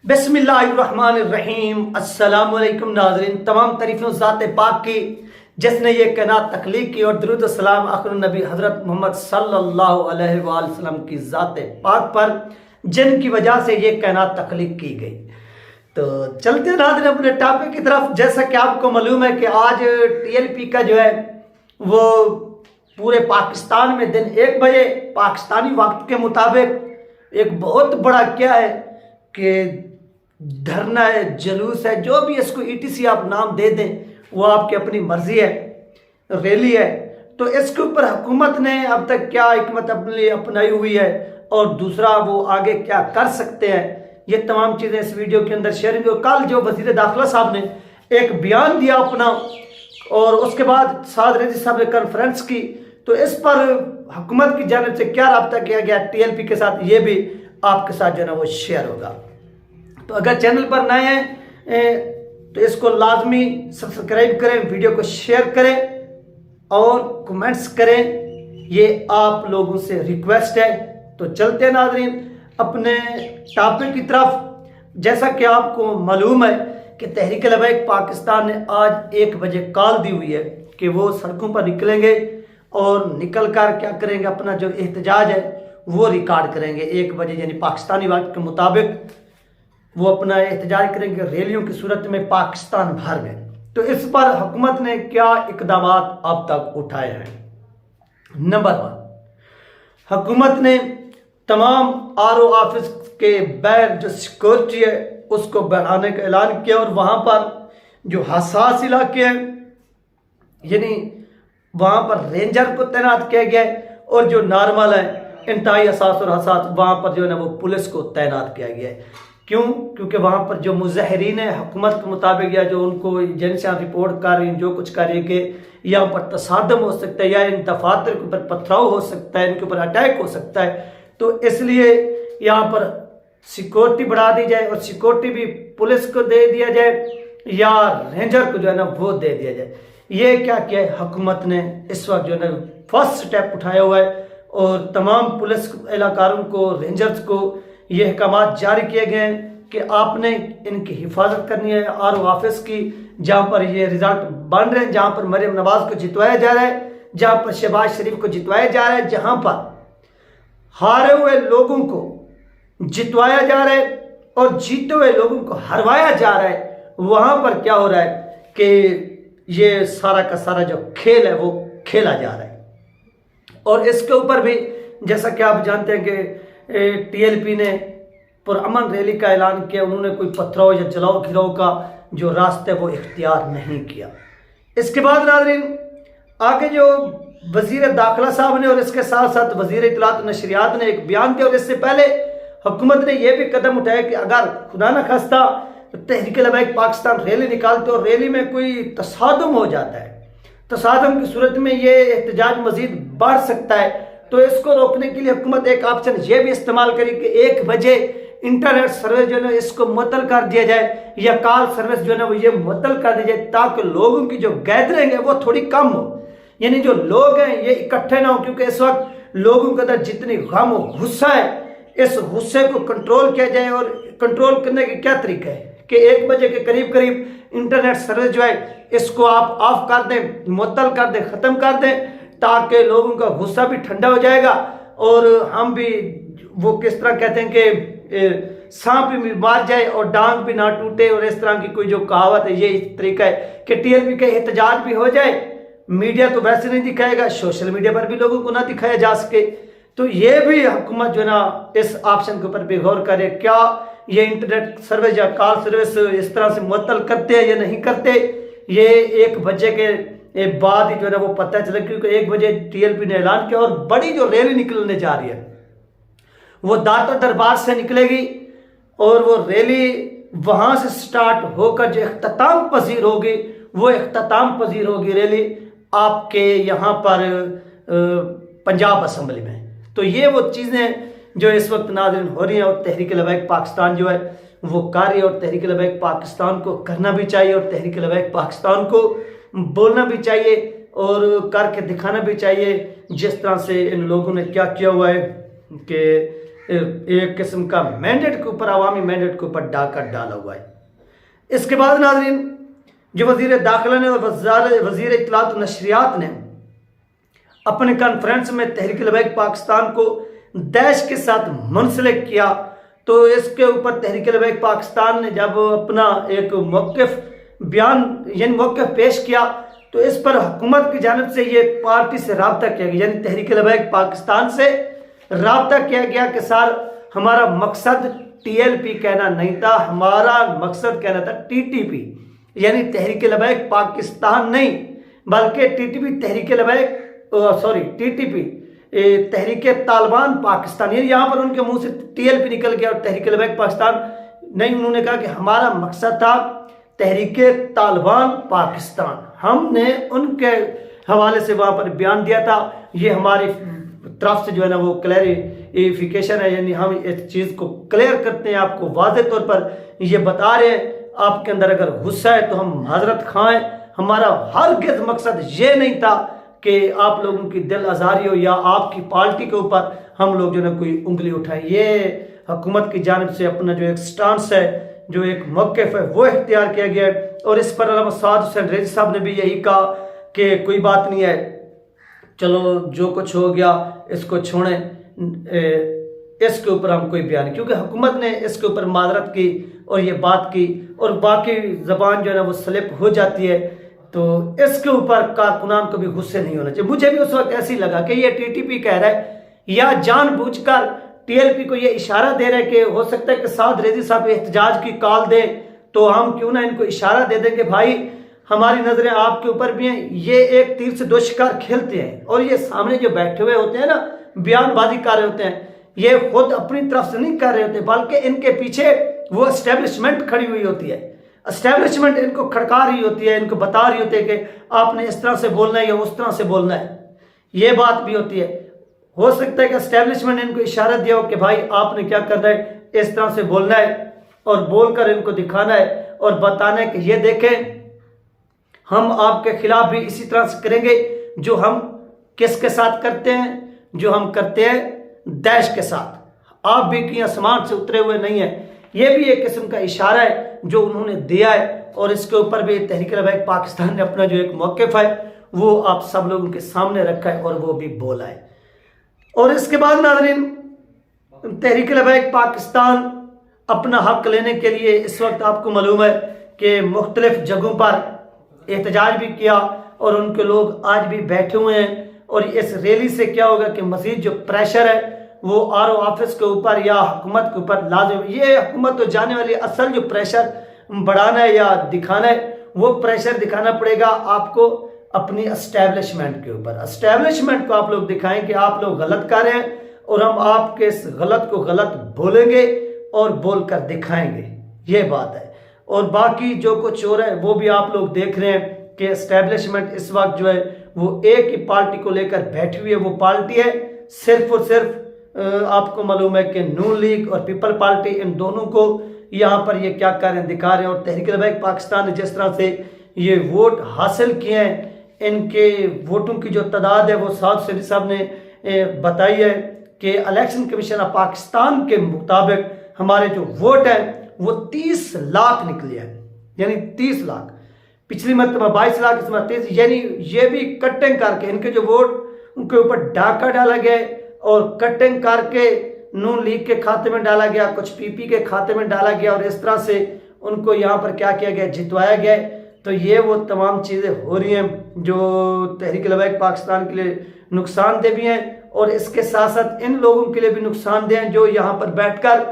बिस्मिल्लाहिर्रहमानिर्रहीम। अस्सलाम वालेकुम नाज़रीन, तमाम तारीफ़ें ज़ात पाक की जिसने ये कायनात तख्लीक की और दुरूद सलाम आखिरुन नबी हज़रत मोहम्मद सल्लल्लाहु अलैहि वसल्लम की ज़ात पाक पर जिनकी वजह से ये कायनात तख्लीक की गई। तो चलते नाज़रीन अपने टॉपिक की तरफ। जैसा कि आपको मालूम है कि आज टीएलपी का जो है वो पूरे पाकिस्तान में दिन 1 बजे पाकिस्तानी वक्त के मुताबिक एक बहुत बड़ा क्या है कि धरना है, जुलूस है, जो भी इसको ईटीसी आप नाम दे दें वो आपकी अपनी मर्जी है, रैली है। तो इसके ऊपर हुकूमत ने अब तक क्या हिकमत अपनाई हुई है और दूसरा वो आगे क्या कर सकते हैं, ये तमाम चीज़ें इस वीडियो के अंदर शेयर होंगी। कल जो वज़ीर दाखिला साहब ने एक बयान दिया अपना और उसके बाद साद रज़ी साहब ने कॉन्फ्रेंस की, तो इस पर हुकूमत की जानिब से क्या रब्ता किया गया टीएलपी के साथ, ये भी आपके साथ जो है ना वो शेयर होगा। तो अगर चैनल पर नए हैं तो इसको लाजमी सब्सक्राइब करें, वीडियो को शेयर करें और कमेंट्स करें, ये आप लोगों से रिक्वेस्ट है। तो चलते हैं नाज़रीन अपने टॉपिक की तरफ। जैसा कि आपको मालूम है कि तहरीक लबैक पाकिस्तान ने आज 1 बजे कॉल दी हुई है कि वो सड़कों पर निकलेंगे और निकल कर क्या करेंगे, अपना जो एहतजाज है वो रिकॉर्ड करेंगे 1 बजे, यानी पाकिस्तानी वक्त के मुताबिक वो अपना एहतजाज करेंगे रैलियों की सूरत में पाकिस्तान भर में। तो इस पर हुकूमत ने क्या इकदाम अब तक उठाए हैं। नंबर 1, हुकूमत ने तमाम आरओ ऑफिस के बाहर जो सिक्योरिटी है उसको बढ़ाने का ऐलान किया और वहाँ पर जो हसास इलाके हैं यानी वहाँ पर रेंजर को तैनात किया गया है और जो नॉर्मल है इंतहाई हसास और हसास वहाँ पर जो है ना वो पुलिस को तैनात किया गया है। क्यों? क्योंकि वहाँ पर जो मुज़ाहिरीन है हुकूमत के मुताबिक या जो उनको एजेंसियाँ रिपोर्ट कर रही हैं, जो कुछ कर रही है कि यहाँ पर तसादम हो सकता है या इन दफातर के ऊपर पथराव हो सकता है, इनके ऊपर अटैक हो सकता है, तो इसलिए यहाँ पर सिक्योरिटी बढ़ा दी जाए और सिक्योरिटी भी पुलिस को दे दिया जाए या रेंजर को जो है ना वो दे दिया जाए। ये क्या किया है हुकूमत ने इस वक्त जो है ना फर्स्ट स्टेप उठाया हुआ है और तमाम पुलिस एहलकारों को, रेंजर्स को ये अहकाम जारी किए गए हैं कि आपने इनकी हिफाजत करनी है आरओ ऑफिस की, जहाँ पर ये रिजल्ट बन रहे हैं, जहाँ पर मरियम नवाज को जितवाया जा रहा है, जहाँ पर शहबाज शरीफ को जितवाया जा रहा है, जहाँ पर हारे हुए लोगों को जितवाया जा रहा है और जीते हुए लोगों को हरवाया जा रहा है। वहाँ पर क्या हो रहा है कि ये सारा का सारा जो खेल है वो खेला जा रहा है। और इसके ऊपर भी जैसा कि आप जानते हैं कि टीएलपी ने पुरअमन रैली का ऐलान किया, उन्होंने कोई पथराव या जलाओ घिराव का जो रास्ता है वो इख्तियार नहीं किया। इसके बाद नाज़रीन आगे जो वज़ीर दाखिला साहब ने और इसके साथ साथ वज़ीर इत्तलात नशरियात ने एक बयान दिया और इससे पहले हुकूमत ने यह भी कदम उठाया कि अगर खुदा न खास्ता तहरीक लबैक पाकिस्तान रैली निकालते और रैली में कोई तसादम हो जाता है, तसादम की सूरत में ये एहतजाज मजीद बढ़ सकता है, तो इसको रोकने के लिए हुकूमत एक ऑप्शन ये भी इस्तेमाल करी कि 1 बजे इंटरनेट सर्विस जो है ना इसको मुअत्तल कर दिया जाए या कॉल सर्विस जो है ना वो ये मुअत्तल कर दी जाए, ताकि लोगों की जो गैदरिंग है वो थोड़ी कम हो, यानी जो लोग हैं ये इकट्ठे ना हो। क्योंकि इस वक्त लोगों के अंदर जितनी गम और गुस्सा है, इस गुस्से को कंट्रोल किया जाए और कंट्रोल करने का क्या तरीका है कि 1 बजे के करीब करीब इंटरनेट सर्विस जो है इसको आप ऑफ कर दें, मुअत्तल कर दें, ख़त्म कर दें, ताकि लोगों का गुस्सा भी ठंडा हो जाएगा और हम भी वो किस तरह कहते हैं कि सांप भी मार जाए और डांग भी ना टूटे, और इस तरह की कोई जो कहावत है, ये तरीका है कि टीएलपी का एहतजाज भी हो जाए। मीडिया तो वैसे नहीं दिखाएगा, सोशल मीडिया पर भी लोगों को ना दिखाया जा सके, तो ये भी हुकूमत जो है ना इस ऑप्शन के ऊपर भी गौर करे, क्या ये इंटरनेट सर्विस या कॉल सर्विस इस तरह से मुअत्तल करते हैं या नहीं करते। ये 1 बजे के बाद ही जो है ना वो पता चला, क्योंकि 1 बजे टीएलपी ने ऐलान किया और बड़ी जो रैली निकलने जा रही है वो दाता दरबार से निकलेगी और वो रैली वहां से स्टार्ट होकर जो इख्तिताम पजीर होगी वो इख्तिताम पजीर होगी रैली आपके यहाँ पर पंजाब असम्बली में। तो ये वो चीज़ें जो इस वक्त नाज़रीन हो रही हैं और तहरीक लबैक पाकिस्तान जो है वो कार्य और तहरीक लबैक पाकिस्तान को करना भी चाहिए और तहरीक लबैक पाकिस्तान को बोलना भी चाहिए और करके दिखाना भी चाहिए। जिस तरह से इन लोगों ने क्या किया हुआ है कि एक किस्म का मैंडेट के ऊपर, अवामी मैंडेट के ऊपर डाका डाला हुआ है। इसके बाद नाज़रीन, जो वज़ीर दाखिला ने और वज़ीर इत्तलात और नशरियात ने अपने कॉन्फ्रेंस में तहरीक लबैक पाकिस्तान को दैश के साथ मुंसलिक किया, तो इसके ऊपर तहरीक लबैक पाकिस्तान ने जब अपना एक मौक़िफ़ बयान यानी मौक़िफ़ पेश किया, तो इस पर हुकूमत की जानिब से ये पार्टी से रब्ता किया गया, यानी तहरीक लबैक पाकिस्तान से रब्ता किया गया कि सर हमारा मकसद TLP कहना नहीं था, हमारा मकसद कहना था TTP, यानी तहरीक लबैक पाकिस्तान नहीं बल्कि TTP तहरीक तालिबान पाकिस्तान, यानी यहाँ पर उनके मुंह से TLP निकल गया और तहरीक लबैक पाकिस्तान नहीं। उन्होंने कहा कि हमारा मकसद था तहरीक तालिबान पाकिस्तान। हमने उनके हवाले से वहाँ पर बयान दिया था। ये हमारी तरफ से जो है ना वो क्लैरिफिकेशन है, यानी हम इस चीज़ को क्लियर करते हैं, आपको वाज़ेह तौर पर ये बता रहे हैं। आपके अंदर अगर गुस्सा है तो हम माजरत खाएं। हमारा हरगिज़ मकसद ये नहीं था कि आप लोगों की दिल आज़ारी हो या आपकी पार्टी के ऊपर हम लोग जो है ना कोई उंगली उठाएं। ये हुकूमत की जानिब से अपना जो एक स्टांस है, जो एक मौक़िफ़ है, वो इख्तियार किया गया है। और इस पर अल्लामा साद हुसैन रेज़ी साहब ने भी यही कहा कि कोई बात नहीं है, चलो जो कुछ हो गया इसको छोड़ें, इसके ऊपर हम कोई बयान नहीं, क्योंकि हुकूमत ने इसके ऊपर माजरत की और ये बात की और बाकी ज़बान जो है ना वो स्लिप हो जाती है, तो इसके ऊपर कारकुनान को भी गुस्से नहीं होना चाहिए। मुझे भी उस वक्त ऐसे ही लगा कि ये TTP कह रहा है या जानबूझकर TLP को ये इशारा दे रहा है कि हो सकता है कि साद रेज़ी साहब एहतजाज की कॉल दे, तो हम क्यों ना इनको इशारा दे दें कि भाई हमारी नज़रें आपके ऊपर भी हैं। ये एक तीर से दो शिकार खेलते हैं और ये सामने जो बैठे हुए होते हैं ना, बयानबाजी कर रहे होते हैं, ये खुद अपनी तरफ से नहीं कर रहे होते बल्कि इनके पीछे वो एस्टेब्लिशमेंट खड़ी हुई होती है। एस्टेब्लिशमेंट इनको खड़का रही होती है, इनको बता रही होती है कि आपने इस तरह से बोलना है या उस तरह से बोलना है। ये बात भी होती है। हो सकता है कि एस्टेब्लिशमेंट इनको इशारा दिया हो कि भाई आपने क्या करना है, इस तरह से बोलना है और बोलकर इनको दिखाना है और बताना है कि ये देखें हम आपके खिलाफ भी इसी तरह से करेंगे जो हम किसके साथ करते हैं, जो हम करते हैं दैश के साथ। आप भी कहीं आसमान से उतरे हुए नहीं हैं। ये भी एक किस्म का इशारा है जो उन्होंने दिया है और इसके ऊपर भी तहरीक लबैक पाकिस्तान ने अपना जो एक मौक़िफ़ है वो आप सब लोगों के सामने रखा है और वो भी बोला है। और इसके बाद नाज़रीन, तहरीक लबैक पाकिस्तान अपना हक लेने के लिए इस वक्त आपको मालूम है कि मुख्तलिफ जगहों पर एहतजाज भी किया और उनके लोग आज भी बैठे हुए हैं। और इस रैली से क्या होगा कि मज़ीद जो प्रेशर है वो RO ऑफिस के ऊपर या हुकूमत के ऊपर लाजिम, ये हुकूमत तो जाने वाली असल जो प्रेशर बढ़ाना है या दिखाना है वो प्रेशर दिखाना पड़ेगा आपको अपनी एस्टेब्लिशमेंट के ऊपर। एस्टेब्लिशमेंट को आप लोग दिखाएं कि आप लोग गलत कर रहे हैं और हम आपके इस गलत को गलत बोलेंगे और बोलकर दिखाएंगे, ये बात है। और बाकी जो कुछ हो रहा है वो भी आप लोग देख रहे हैं कि एस्टेब्लिशमेंट इस वक्त जो है वो एक ही पार्टी को लेकर बैठी हुई है। वो पार्टी है सिर्फ और सिर्फ आपको मालूम है कि नून लीग और पीपल पार्टी, इन दोनों को यहाँ पर ये क्या कर रहे हैं, दिखा रहे हैं। और तहरीक लबैक पाकिस्तान ने जिस तरह से ये वोट हासिल किए हैं, इनके वोटों की जो तादाद है वो साद हुसैन साहब ने बताई है कि इलेक्शन कमीशन ऑफ पाकिस्तान के मुताबिक हमारे जो वोट है वो 30 लाख निकले हैं, यानी 30 लाख। पिछली मरतबा 22 लाख, इस मरतबा 30, यानी ये भी कटिंग करके इनके जो वोट उनके ऊपर डाका डाला गया और कटिंग करके नून लीग के खाते में डाला गया, कुछ PP के खाते में डाला गया और इस तरह से उनको यहाँ पर क्या किया गया, जितवाया गया। तो ये वो तमाम चीज़ें हो रही हैं जो तहरीक लबैक पाकिस्तान के लिए नुकसानदेह भी हैं और इसके साथ साथ इन लोगों के लिए भी नुकसानदेह हैं जो यहाँ पर बैठकर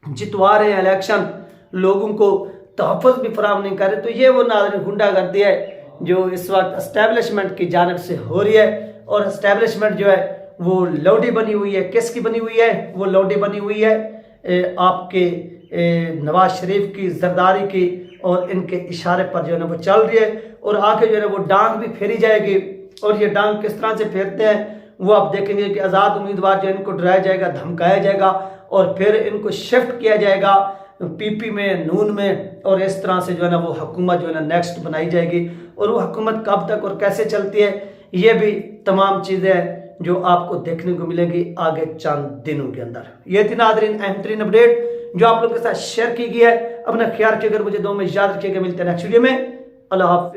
जितवा रहे हैं इलेक्शन, लोगों को तहफ़्फ़ुज़ भी फराहम नहीं कर रहे। तो ये वो नाज़रीन गुंडागर्दी है जो इस वक्त एस्टेब्लिशमेंट की जानिब से हो रही है। और एस्टेब्लिशमेंट जो है वो लौडी बनी हुई है। किसकी बनी हुई है? वो लौडी बनी हुई है आपके नवाज शरीफ की, जरदारी की, और इनके इशारे पर जो है ना वो चल रही है और आके जो है ना वो डांग भी फेरी जाएगी। और ये डांग किस तरह से फेरते हैं वो आप देखेंगे कि आज़ाद उम्मीदवार जो इनको डराया जाएगा, धमकाया जाएगा और फिर इनको शिफ्ट किया जाएगा PP में, नून में, और इस तरह से जो है ना वो हुकूमत जो है ना नेक्स्ट बनाई जाएगी। और वो हुकूमत कब तक और कैसे चलती है ये भी तमाम चीज़ें जो आपको देखने को मिलेगी आगे चंद दिनों के अंदर। ये थी नाज़रीन अहम तरीन अपडेट जो आप लोगों के साथ शेयर की गई है। अपना ख्याल रखिएगा, मुझे दो में याद रखिएगा। मिलते हैं नेक्स्ट वीडियो में। अल्लाह हाफ़िज़।